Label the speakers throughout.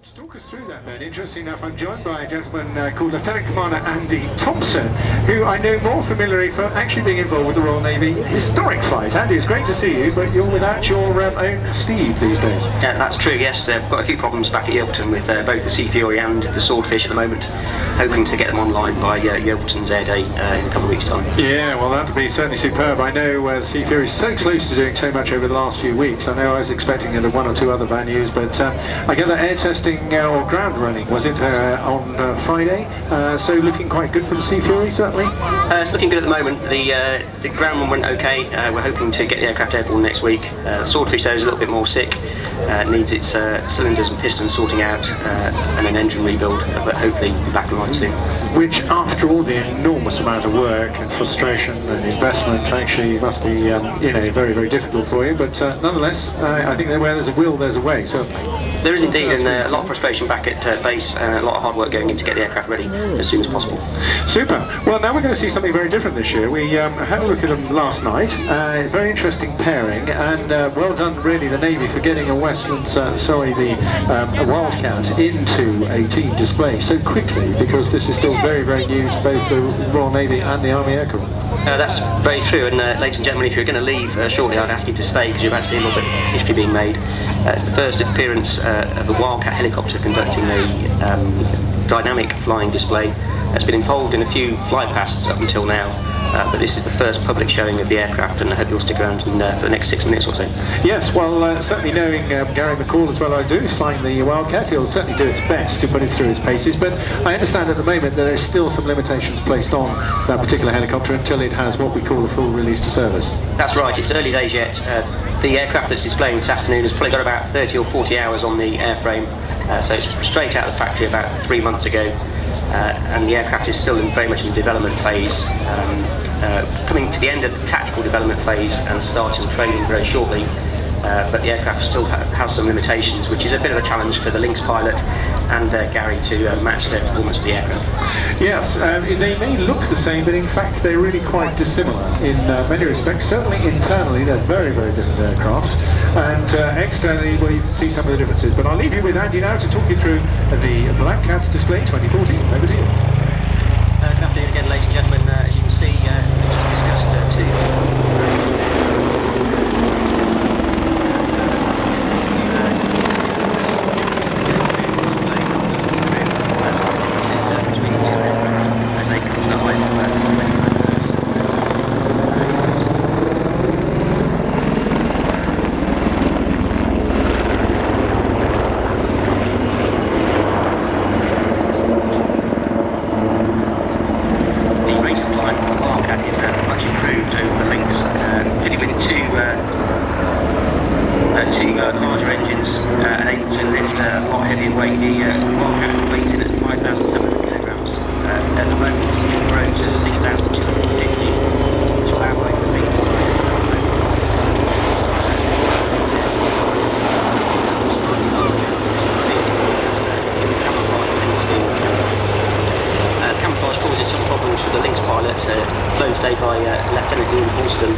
Speaker 1: To talk us through that then, interesting enough, I'm joined by a gentleman called Lieutenant Commander Andy Thompson, who I know more familiarly for actually being involved with the Royal Navy historic flights. Andy, it's great to see you, but you're without your own steed these days.
Speaker 2: Yeah, that's true, yes. We've got a few problems back at Yeovilton with both the Sea Fury and the Swordfish at the moment, hoping to get them online by Yeovilton's Air Day in a couple of weeks' time.
Speaker 1: Yeah, well, that would be certainly superb. I know the Sea Fury is so close to doing so much over the last few weeks. I know I was expecting it at one or two other venues, but I get that air testing or ground running, was it on Friday? So looking quite good for the Sea Fury, certainly?
Speaker 2: It's looking good at the moment. The ground one went okay. We're hoping to get the aircraft airborne next week. The Swordfish though is a little bit more sick. Needs its cylinders and pistons sorting out and an engine rebuild, but hopefully be back online soon.
Speaker 1: Which, after all the enormous amount of work and frustration and investment, actually must be very, very difficult for you. But nonetheless, I think that where there's a will, there's a way, certainly.
Speaker 2: There is indeed, and a lot of frustration back at base, and a lot of hard work going in to get the aircraft ready as soon as possible.
Speaker 1: Super. Well, now we're going to see something very different this year. We had a look at them last night. Very interesting pairing, and well done, really, the Navy for getting a Westlands, a Wildcat into a team display so quickly, because this is still very, very new to both the Royal Navy and the Army Air Corps.
Speaker 2: That's very true, and ladies and gentlemen, if you're going to leave shortly, I'd ask you to stay, because you're about to see a little bit of history being made. It's the first appearance of a Wildcat helicopter conducting a dynamic flying display. It's been involved in a few flypasts up until now, but this is the first public showing of the aircraft, and I hope you'll stick around for the next 6 minutes or so.
Speaker 1: Yes, well, certainly knowing Gary McCall as well as I do, he's flying the Wildcat, he'll certainly do its best to put it through its paces, but I understand at the moment that there's still some limitations placed on that particular helicopter until it has what we call a full release to service.
Speaker 2: That's right, it's early days yet. The aircraft that's displaying this afternoon has probably got about 30 or 40 hours on the airframe, so it's straight out of the factory about 3 months ago. And the aircraft is still very much in the development phase, coming to the end of the tactical development phase and starting training very shortly. But the aircraft still has some limitations, which is a bit of a challenge for the Lynx pilot and Gary to match their performance of the aircraft.
Speaker 1: Yes, they may look the same, but in fact they're really quite dissimilar in many respects. Certainly internally they're very, very different aircraft, and externally, well, you can see some of the differences. But I'll leave you with Andy now to talk you through the Black Cats display 2014. Over to you.
Speaker 2: Good afternoon again, ladies and gentlemen. As you can see, we just discussed two very larger engines and able to lift a lot heavier weight. The Wildcat weighs in at 5,700 kilograms. At the moment it's just grown to 6,250, which will allow both the wings to camouflage causes some problems for the Lynx pilot, flown today by Lieutenant Ian Halston.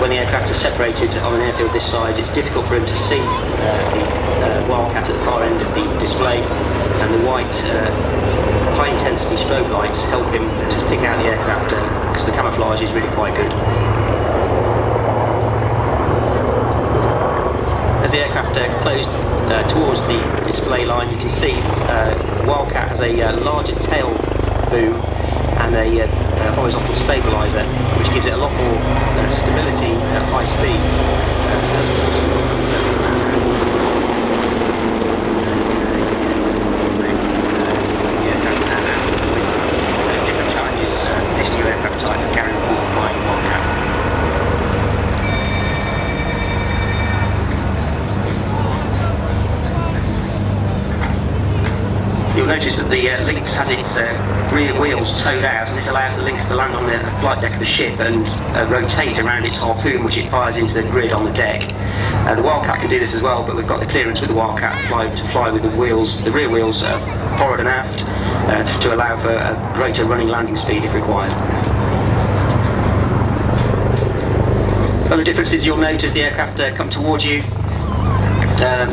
Speaker 2: When the aircraft is separated on an airfield this size, it's difficult for him to see the Wildcat at the far end of the display, and the white high-intensity strobe lights help him to pick out the aircraft because the camouflage is really quite good. As the aircraft closed towards the display line, you can see the Wildcat has a larger tail boom and a horizontal stabilizer, which gives it a lot more stability at high speed. It does cause some problems over so different challenges this new aircraft type for carrying forward flying Wildcat. You'll notice that the Lynx has its rear wheels towed out, and this allows the Lynx to land on the flight deck of the ship and rotate around its harpoon, which it fires into the grid on the deck. The Wildcat can do this as well, but we've got the clearance with the Wildcat to fly with the rear wheels forward and aft to allow for a greater running landing speed if required. Other differences you'll note as the aircraft come towards you. The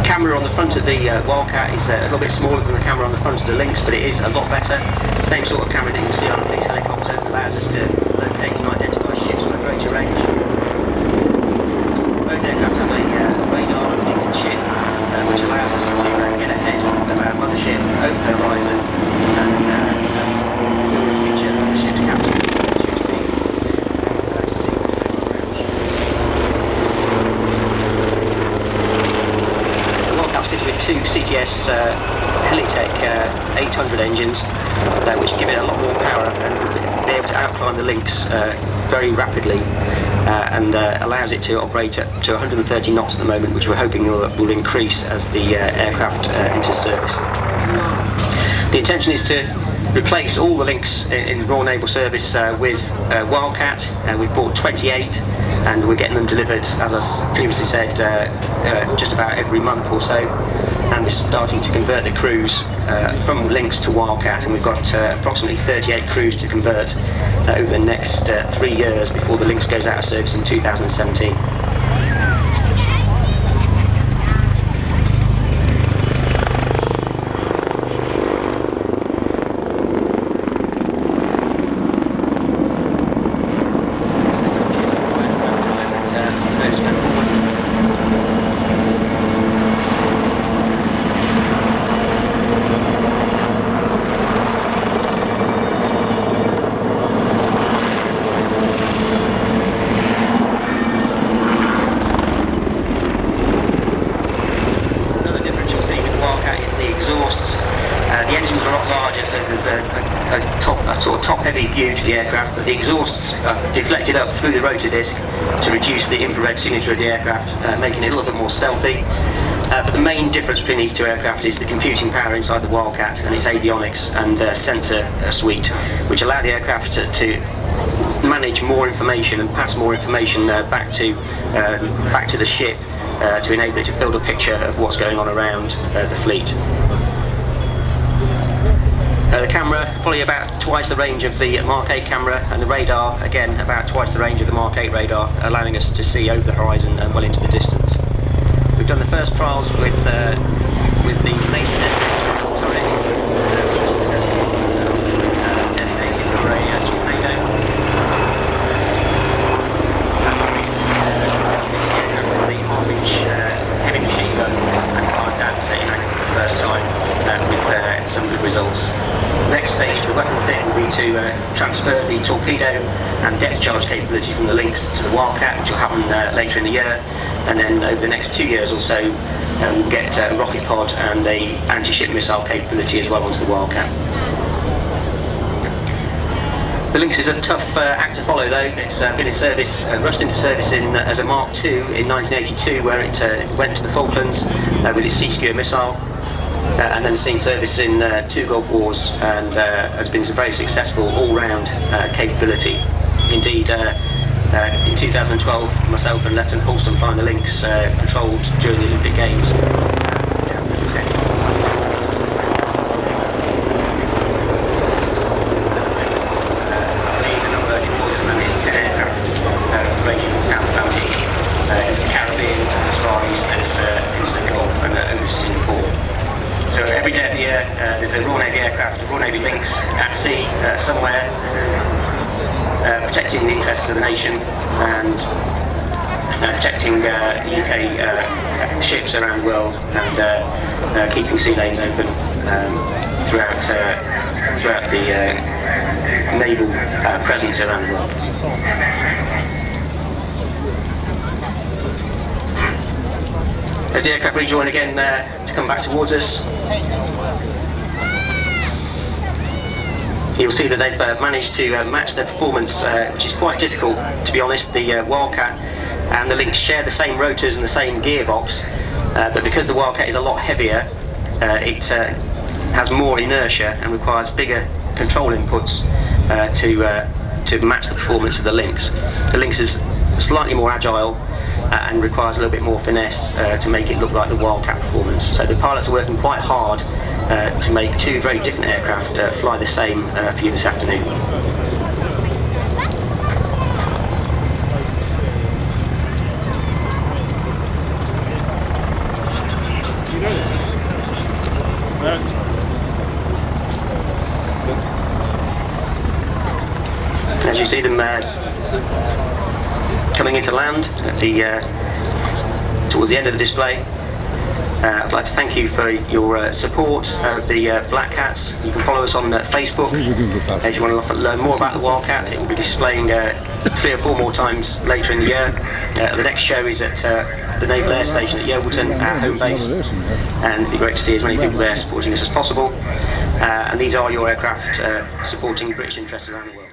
Speaker 2: camera on the front of the Wildcat is a little bit smaller than the camera on the front of the Lynx, but it is a lot better. Same sort of camera that you see on a police helicopter, allows us to locate and identify ships from a greater range. Both aircraft have a radar underneath the chin, which allows us to get ahead of our mothership over the horizon and build a picture for the ship's captain and the ship's team to see what's going on around the ship. The Wildcat's fitted with two CTS Helitech 800 engines, which give it a lot more power and will be able to outclimb the Lynx very rapidly, and allows it to operate up to 130 knots at the moment, which we're hoping will increase as the aircraft enters service. The intention is to replace all the Lynx in Royal Naval Service with Wildcat. We've bought 28 and we're getting them delivered, as I previously said, just about every month or so, and we're starting to convert the crews from Lynx to Wildcat, and we've got approximately 38 crews to convert over the next 3 years before the Lynx goes out of service in 2017. Top-heavy view to the aircraft, but the exhausts are deflected up through the rotor disc to reduce the infrared signature of the aircraft, making it a little bit more stealthy. But the main difference between these two aircraft is the computing power inside the Wildcat and its avionics and sensor suite, which allow the aircraft to manage more information and pass more information back to the ship to enable it to build a picture of what's going on around the fleet. The camera, probably about twice the range of the Mark 8 camera, and the radar, again, about twice the range of the Mark 8 radar, allowing us to see over the horizon and well into the distance. We've done the first trials with the laser designator turret, which was successful, designated for a tornado. And recently fitted in with the half-inch heavy machine gun and fired that in action for the first time with some good results. Next stage for the weapon fit will be to transfer the torpedo and depth charge capability from the Lynx to the Wildcat, which will happen later in the year, and then over the next 2 years or so we'll get a rocket pod and a anti-ship missile capability as well onto the Wildcat. The Lynx is a tough act to follow though. It's been in service, rushed into service as a Mark II in 1982, where it went to the Falklands with its Sea-Skewer missile. And then seen service in 2 Gulf Wars, and has been a very successful all-round capability. Indeed, in 2012, myself and Lieutenant Halston flying the Lynx patrolled during the Olympic Games. Ranging from South Atlantic into the Caribbean, as far east as into the Gulf and over to Singapore. So every day of the year there's a Royal Navy aircraft, a Royal Navy Lynx at sea somewhere, protecting the interests of the nation and protecting UK ships around the world, and keeping sea lanes open throughout the naval presence around the world. As the aircraft rejoin again to come back towards us, you'll see that they've managed to match their performance, which is quite difficult, to be honest. The Wildcat and the Lynx share the same rotors and the same gearbox, but because the Wildcat is a lot heavier, it has more inertia and requires bigger control inputs to match the performance of the Lynx. The Lynx is slightly more agile and requires a little bit more finesse to make it look like the Wildcat performance. So the pilots are working quite hard to make two very different aircraft fly the same for you this afternoon. As you see them coming into land at the towards the end of the display, I'd like to thank you for your support of the Black Cats. You can follow us on Facebook if you want to learn more about the Wildcat. It will be displaying 3 or 4 more times later in the year. The next show is at the Naval Air Station at Waddington, our home base, and it'd be great to see as many people there supporting us as possible. And these are your aircraft supporting British interests around the world.